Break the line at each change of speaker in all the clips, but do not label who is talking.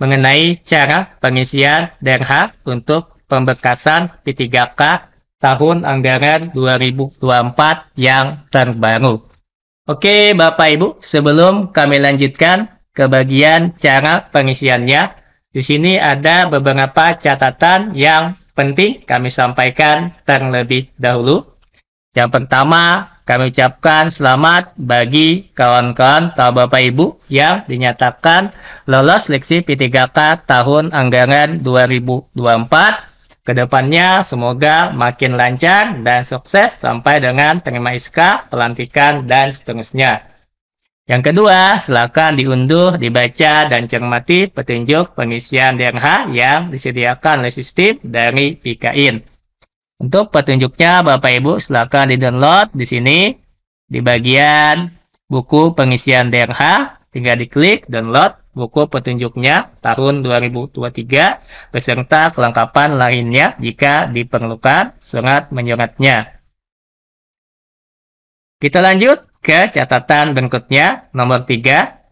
mengenai cara pengisian DRH untuk pemberkasan P3K tahun anggaran 2024 yang terbaru. Oke, Bapak Ibu, sebelum kami lanjutkan ke bagian cara pengisiannya, di sini ada beberapa catatan yang penting kami sampaikan terlebih dahulu. Yang pertama, kami ucapkan selamat bagi kawan-kawan atau Bapak Ibu yang dinyatakan lolos seleksi P3K tahun anggaran 2024. Kedepannya semoga makin lancar dan sukses sampai dengan terima SK, pelantikan, dan seterusnya. Yang kedua, silakan diunduh, dibaca, dan cermati petunjuk pengisian DRH yang disediakan oleh sistem dari PKIN. Untuk petunjuknya, Bapak Ibu, silakan di-download di sini di bagian buku pengisian DRH. Tinggal diklik download buku petunjuknya tahun 2023 beserta kelengkapan lainnya jika diperlukan surat menyuratnya. Kita lanjut ke catatan berikutnya, nomor 3.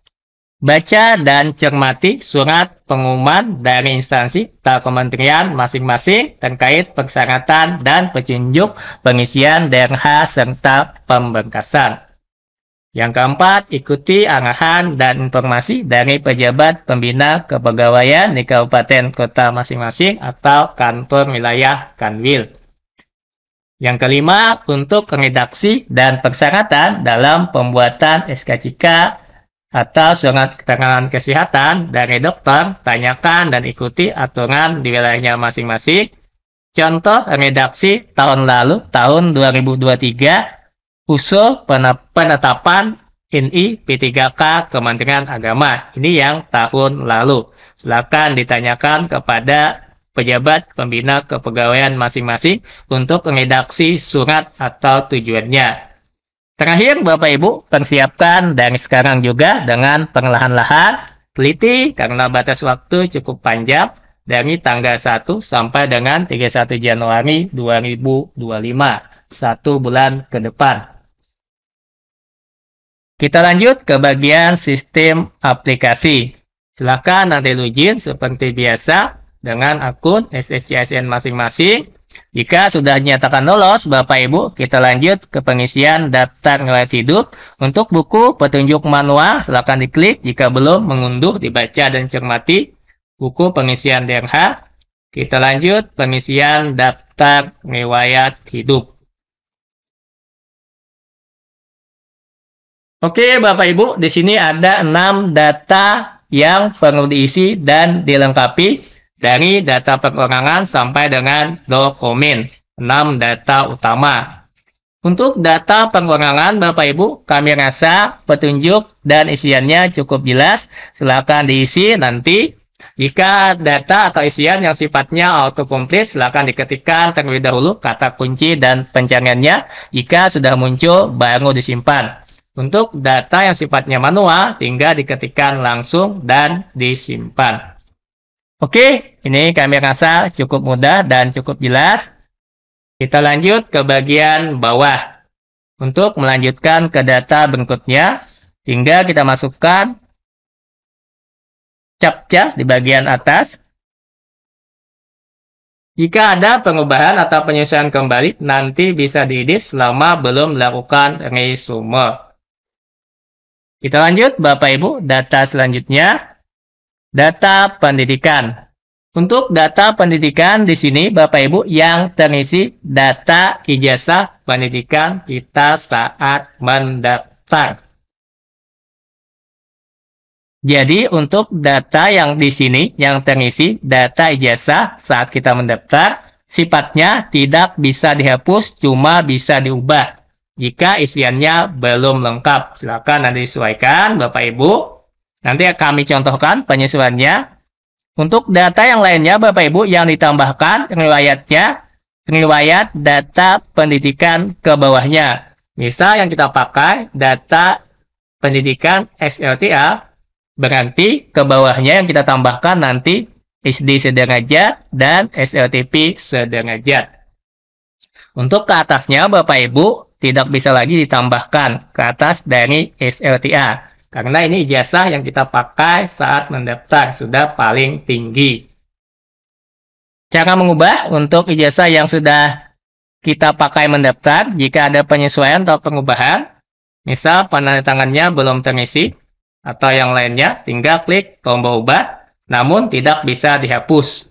Baca dan cermati surat pengumuman dari instansi atau kementerian masing-masing terkait persyaratan dan petunjuk pengisian DRH serta pemberkasan. Yang keempat, ikuti arahan dan informasi dari pejabat pembina kepegawaian di kabupaten kota masing-masing atau kantor wilayah Kanwil. Yang kelima, untuk redaksi dan persyaratan dalam pembuatan SKCK atau surat keterangan kesehatan dari dokter, tanyakan dan ikuti aturan di wilayahnya masing-masing. Contoh redaksi tahun lalu, tahun 2023, usul penetapan NI P3K Kementerian Agama. Ini yang tahun lalu. Silakan ditanyakan kepada pejabat pembina kepegawaian masing-masing untuk redaksi surat atau tujuannya. Terakhir, Bapak Ibu, persiapkan dari sekarang juga dengan perlahan-lahan, teliti karena batas waktu cukup panjang dari tanggal 1 sampai dengan 31 Januari 2025, 1 bulan ke depan. Kita lanjut ke bagian sistem aplikasi. Silakan nanti login seperti biasa dengan akun SSCSN masing-masing. Jika sudah dinyatakan lolos, Bapak Ibu, kita lanjut ke pengisian daftar riwayat hidup. Untuk buku petunjuk manual, silakan diklik. Jika belum, mengunduh, dibaca, dan cermati buku pengisian DRH. Kita lanjut pengisian daftar riwayat hidup. Oke, Bapak Ibu, di sini ada 6 data yang perlu diisi dan dilengkapi. Dari data perorangan sampai dengan dokumen, 6 data utama. Untuk data perorangan, Bapak Ibu, kami rasa petunjuk dan isiannya cukup jelas. Silakan diisi nanti. Jika data atau isian yang sifatnya autocomplete, silakan diketikkan terlebih dahulu kata kunci dan pencariannya. Jika sudah muncul, baru disimpan. Untuk data yang sifatnya manual, tinggal diketikkan langsung dan disimpan. Oke, ini kami rasa cukup mudah dan cukup jelas. Kita lanjut ke bagian bawah. Untuk melanjutkan ke data berikutnya, tinggal kita masukkan captcha di bagian atas. Jika ada perubahan atau penyesuaian kembali, nanti bisa diedit selama belum melakukan resume. Kita lanjut, Bapak Ibu, data selanjutnya. Data pendidikan. Untuk data pendidikan di sini, Bapak Ibu, yang terisi data ijazah pendidikan kita saat mendaftar. Jadi, untuk data yang di sini, yang terisi data ijazah saat kita mendaftar, sifatnya tidak bisa dihapus, cuma bisa diubah. Jika isiannya belum lengkap, silakan nanti disesuaikan, Bapak Ibu. Nanti kami contohkan penyesuaiannya. Untuk data yang lainnya, Bapak Ibu, yang ditambahkan riwayatnya, riwayat data pendidikan ke bawahnya. Misal yang kita pakai data pendidikan SLTA, berarti ke bawahnya yang kita tambahkan nanti SD sederajat dan SLTP sederajat. Untuk ke atasnya, Bapak Ibu, tidak bisa lagi ditambahkan ke atas dari SLTA. Karena ini ijazah yang kita pakai saat mendaftar, sudah paling tinggi. Cara mengubah untuk ijazah yang sudah kita pakai mendaftar, jika ada penyesuaian atau pengubahan, misal penandatangannya belum terisi, atau yang lainnya, tinggal klik tombol ubah, namun tidak bisa dihapus.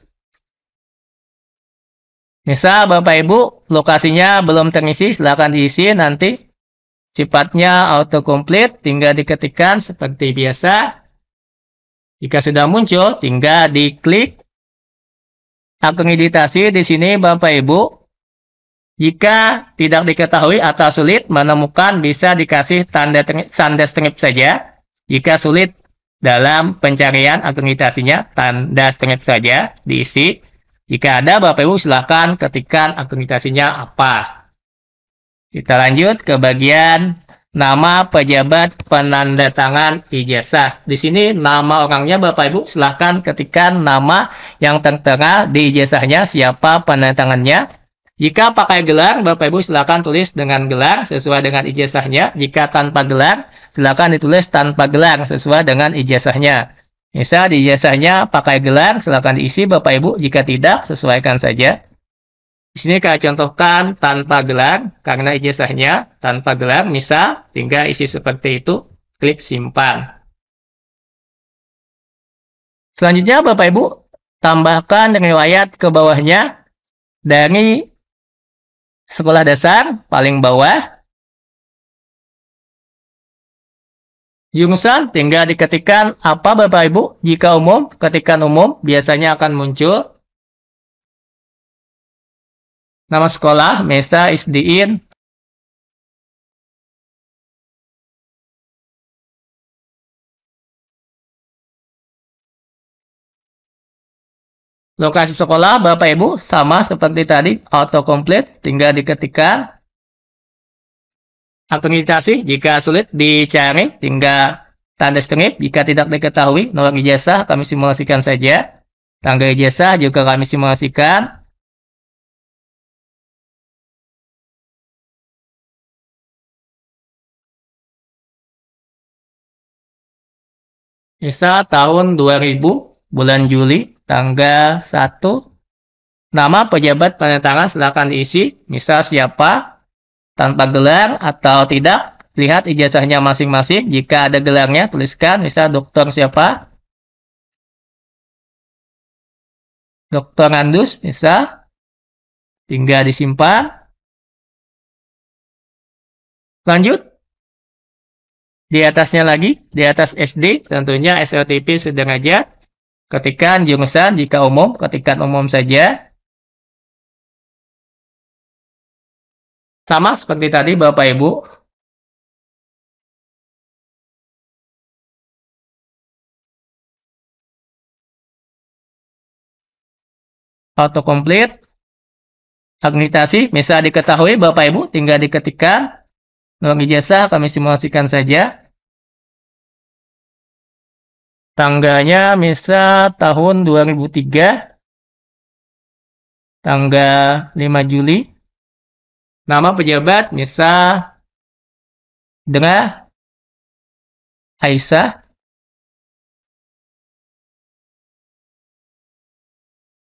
Misal Bapak Ibu, lokasinya belum terisi, silakan diisi nanti. Sifatnya autocomplete, tinggal diketikkan seperti biasa. Jika sudah muncul, tinggal diklik akreditasi di sini Bapak Ibu. Jika tidak diketahui atau sulit menemukan, bisa dikasih tanda strip saja. Jika sulit dalam pencarian akreditasinya, tanda strip saja diisi. Jika ada, Bapak Ibu silakan ketikkan akreditasinya apa. Kita lanjut ke bagian nama pejabat penandatangan ijazah. Di sini nama orangnya Bapak Ibu silahkan ketikkan nama yang tertera di ijazahnya, siapa penandatangannya. Jika pakai gelar, Bapak Ibu silahkan tulis dengan gelar sesuai dengan ijazahnya. Jika tanpa gelar, silahkan ditulis tanpa gelar sesuai dengan ijazahnya. Misal di ijazahnya pakai gelar, silahkan diisi Bapak Ibu. Jika tidak, sesuaikan saja. Di sini kita contohkan tanpa gelar, karena ijazahnya tanpa gelar, misal tinggal isi seperti itu, klik simpan. Selanjutnya Bapak Ibu, tambahkan riwayat ke bawahnya dari sekolah dasar, paling bawah. Jurusan tinggal diketikkan apa Bapak Ibu, jika umum, ketikkan umum, biasanya akan muncul. Nama sekolah, Mesa Isdiin. Lokasi sekolah, Bapak Ibu, sama seperti tadi, autocomplete, tinggal diketikkan. Akreditasi, jika sulit dicari, tinggal tanda strip. Jika tidak diketahui, nomor ijazah kami simulasikan saja. Tanggal ijazah juga kami simulasikan. Misal tahun 2000, bulan Juli, tanggal 1. Nama pejabat penandatangan silakan diisi. Misal siapa, tanpa gelar atau tidak. Lihat ijazahnya masing-masing. Jika ada gelarnya, tuliskan. Misal dokter siapa. Dokter Andus, misal. Tinggal disimpan. Lanjut. Di atasnya lagi, di atas SD, tentunya SLTP sudah ketikkan jurusan, jika umum, ketikkan umum saja. Sama seperti tadi Bapak Ibu. Autocomplete. Akreditasi, bisa diketahui Bapak Ibu, tinggal diketikkan. Nomor ijazah kami simulasikan saja. Tanggalnya misal tahun 2003. Tanggal 5 Juli. Nama pejabat misal Dra Aisyah.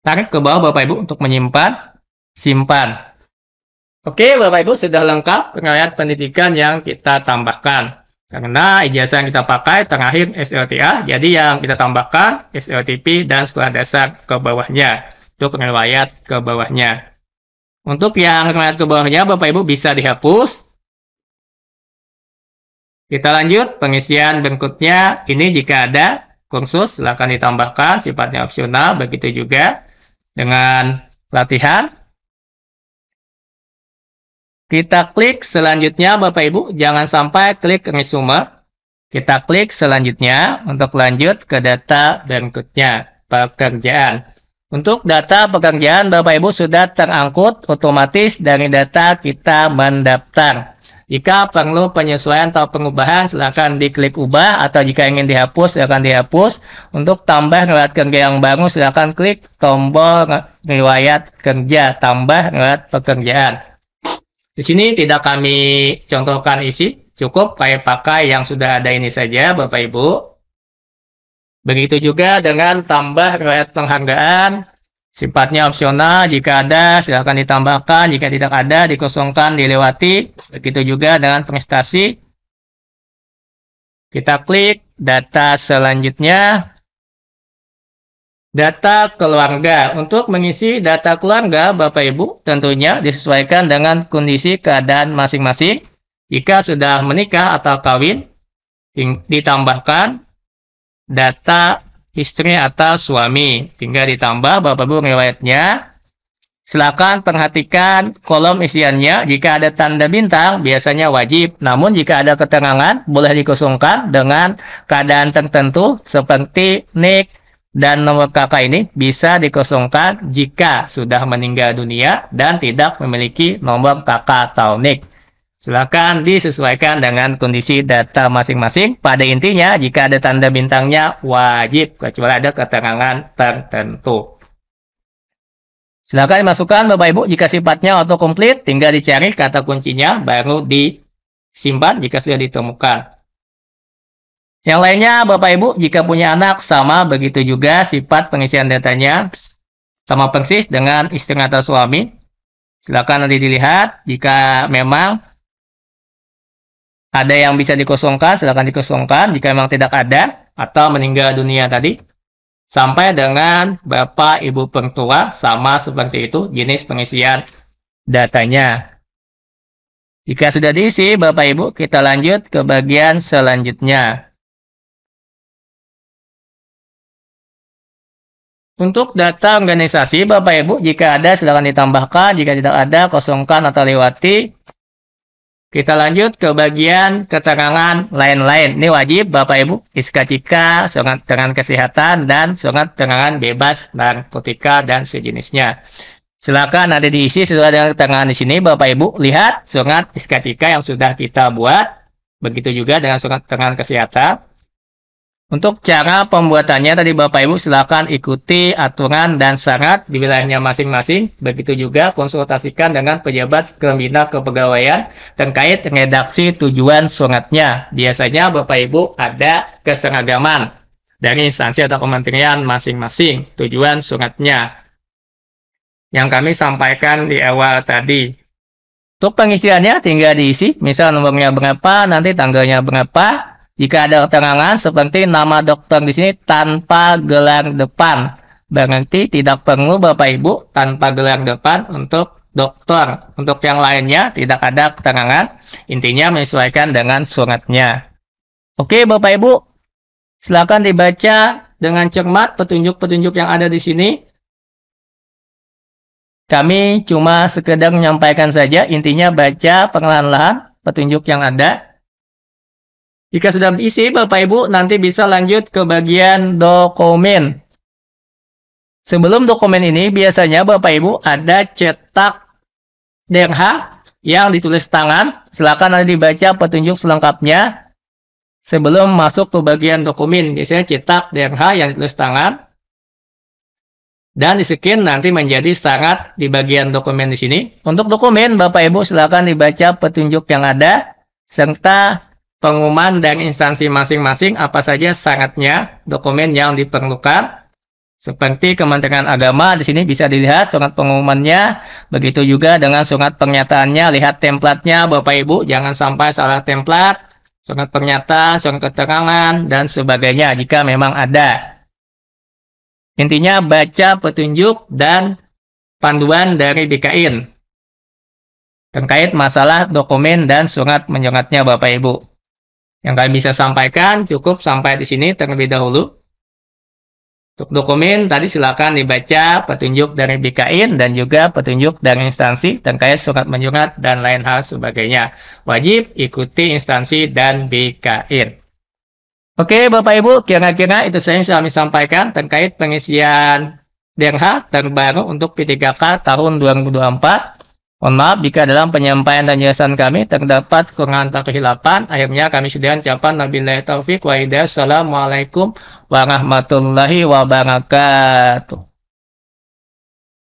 Tarik ke bawah Bapak Ibu untuk menyimpan. Simpan. Oke, Bapak Ibu sudah lengkap riwayat pendidikan yang kita tambahkan. Karena ijazah yang kita pakai terakhir SLTA, jadi yang kita tambahkan SLTP dan sekolah dasar ke bawahnya. Untuk riwayat ke bawahnya. Untuk yang riwayat ke bawahnya, Bapak Ibu bisa dihapus. Kita lanjut, pengisian berikutnya. Ini jika ada kursus, silakan ditambahkan, sifatnya opsional, begitu juga dengan latihan. Kita klik selanjutnya Bapak Ibu, jangan sampai klik resume. Kita klik selanjutnya untuk lanjut ke data berikutnya, pekerjaan. Untuk data pekerjaan Bapak Ibu sudah terangkut otomatis dari data kita mendaftar. Jika perlu penyesuaian atau pengubahan, silakan diklik ubah, atau jika ingin dihapus, silakan dihapus. Untuk tambah riwayat kerja yang baru, silakan klik tombol riwayat kerja, tambah riwayat pekerjaan. Di sini tidak kami contohkan isi, Cukup pakai yang sudah ada ini saja, Bapak Ibu. Begitu juga dengan tambah riwayat penghargaan. Sifatnya opsional, jika ada silakan ditambahkan, jika tidak ada dikosongkan, dilewati. Begitu juga dengan prestasi. Kita klik data selanjutnya. Data keluarga. Untuk mengisi data keluarga, Bapak Ibu, tentunya disesuaikan dengan kondisi keadaan masing-masing. Jika sudah menikah atau kawin, ditambahkan data istri atau suami. Tinggal ditambah Bapak Ibu riwayatnya. Silakan perhatikan kolom isiannya. Jika ada tanda bintang, biasanya wajib. Namun jika ada keterangan, boleh dikosongkan dengan keadaan tertentu seperti nik dan nomor kakak ini bisa dikosongkan jika sudah meninggal dunia dan tidak memiliki nomor kakak atau nik. Silakan disesuaikan dengan kondisi data masing-masing. Pada intinya, jika ada tanda bintangnya wajib, kecuali ada keterangan tertentu. Silakan dimasukkan Bapak Ibu jika sifatnya autocomplete, tinggal dicari kata kuncinya, baru disimpan jika sudah ditemukan. Yang lainnya Bapak Ibu, jika punya anak, sama begitu juga sifat pengisian datanya, sama persis dengan istri atau suami. Silakan nanti dilihat, jika memang ada yang bisa dikosongkan, silakan dikosongkan. Jika memang tidak ada, atau meninggal dunia tadi, sampai dengan Bapak Ibu Pertua, sama seperti itu jenis pengisian datanya. Jika sudah diisi, Bapak Ibu, kita lanjut ke bagian selanjutnya. Untuk data organisasi, Bapak Ibu, jika ada silakan ditambahkan, jika tidak ada, kosongkan atau lewati. Kita lanjut ke bagian keterangan lain-lain. Ini wajib Bapak Ibu, SKCK, surat keterangan kesehatan, dan surat keterangan bebas narkotika dan sejenisnya. Silakan ada diisi sesuai dengan keterangan di sini Bapak Ibu. Lihat surat SKCK yang sudah kita buat. Begitu juga dengan surat keterangan kesehatan. Untuk cara pembuatannya tadi Bapak Ibu silakan ikuti aturan dan syarat di wilayahnya masing-masing. Begitu juga konsultasikan dengan pejabat pembina kepegawaian terkait redaksi tujuan suratnya. Biasanya Bapak Ibu ada keseragaman dari instansi atau kementerian masing-masing tujuan suratnya yang kami sampaikan di awal tadi. Untuk pengisiannya tinggal diisi, misal nomornya berapa, nanti tanggalnya berapa. Jika ada keterangan seperti nama dokter di sini tanpa gelar depan, berarti tidak perlu Bapak Ibu tanpa gelar depan untuk dokter. Untuk yang lainnya tidak ada keterangan, intinya menyesuaikan dengan suratnya. Oke Bapak Ibu, silakan dibaca dengan cermat petunjuk-petunjuk yang ada di sini. Kami cuma sekedar menyampaikan saja, intinya baca perlahan-lahan petunjuk yang ada. Jika sudah diisi, Bapak Ibu nanti bisa lanjut ke bagian dokumen. Sebelum dokumen ini, biasanya Bapak Ibu ada cetak DRH yang ditulis tangan. Silakan nanti dibaca petunjuk selengkapnya sebelum masuk ke bagian dokumen. Biasanya cetak DRH yang ditulis tangan. Dan di-scan nanti menjadi syarat di bagian dokumen di sini. Untuk dokumen, Bapak Ibu silakan dibaca petunjuk yang ada serta pengumuman dari instansi masing-masing apa saja syaratnya dokumen yang diperlukan. Seperti Kementerian Agama di sini bisa dilihat surat pengumumannya, begitu juga dengan surat pernyataannya. Lihat templatenya Bapak Ibu, jangan sampai salah templat. Surat pernyataan, surat keterangan dan sebagainya jika memang ada. Intinya baca petunjuk dan panduan dari BKIN terkait masalah dokumen dan surat menyuratnya Bapak Ibu. Yang kami bisa sampaikan cukup sampai di sini terlebih dahulu. Untuk dokumen tadi silakan dibaca petunjuk dari BKIN dan juga petunjuk dari instansi terkait surat menyurat dan lain hal sebagainya. Wajib ikuti instansi dan BKIN. Oke Bapak Ibu, kira-kira itu saya yang kami sampaikan terkait pengisian DRH terbaru untuk P3K tahun 2024. Mohon maaf jika dalam penyampaian dan jelasan kami terdapat kekurangan atau kehilapan. Akhirnya kami sudah ucapkan wabillahi taufik wa hidayah. Assalamualaikum warahmatullahi wabarakatuh.